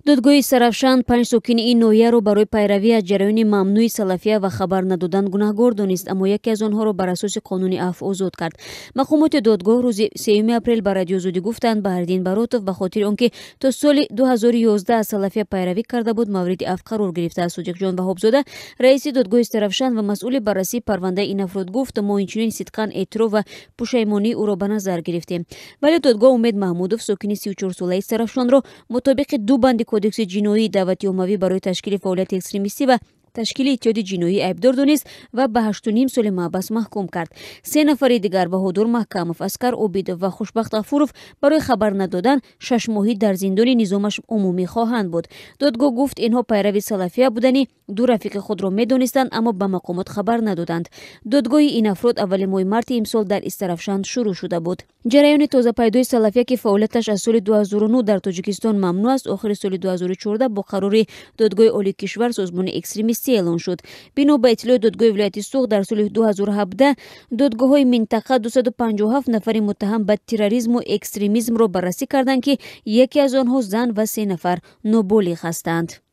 додгоҳи Сарафшан 5 сокини ин ноҳияро барои пайравӣ аз ҷараёни мамнӯи салафия ва хабар надодан гунаҳгор донист, аммо яке аз онҳоро бар асоси қонуни афв озод кард. Мақомоти додгоҳ рӯзи 3 апрел ба радиозудӣ гуфтанд Баҳриддин Баротов ба хотири он ки то соли 2011 аз салафия пайравӣ карда буд, мавриди афв қарор гирифтааст. Содиқҷон Ваҳобзода, раиси додгоҳи Сарафшан ва масъули баррасии парвандаи ин афрод гуфт: мо инчунин сидқан эътироф ва пушаймонии ӯро ба назар гирифтем. Вале додгоҳ Умед Маҳмудов, сокини 34-солаи Сарафшонро мутобиқи ду банди кодекси ҷиноӣ даъвати оммавӣ барои ташкили фаъолияти экстремистӣ ва ташкили иттиҳоди ҷиноӣ айбдор донист ва ба 8.5 соли маҳбас маҳкум кард. 3 нафари дигар Баҳодур Маҳкамов, Аскар Обидов ва Хушбахт Ғафуров барои хабар надодан 6 моҳӣ дар зиндони низомаш умумӣ хоҳанд буд. Додгоҳ гуфт инҳо пайрави салафия будани ду рафиқи худро медонистанд, аммо ба мақомот хабар надоданд. Додгоҳи ин афрод аввали моҳи марти имсол дар Истарафшанд шурӯъ шуда буд. ҷараёни тозапайдои салафия ки фаъолияташ аз соли 2009 дар Тоҷикистон мамнӯъ аст, охири соли 2014 бо қарори додгоҳи олии кишвар созмони экстремистӣ эълон шуд. Бино ба иттилои додгоҳи вилояти Суғд, дар соли 2017 додгоҳҳои минтақа 257 нафари муттаҳам ба терроризму экстремизмро баррасӣ карданд ки яке аз онҳо зан ва 3 нафар ноболиғ ҳастанд.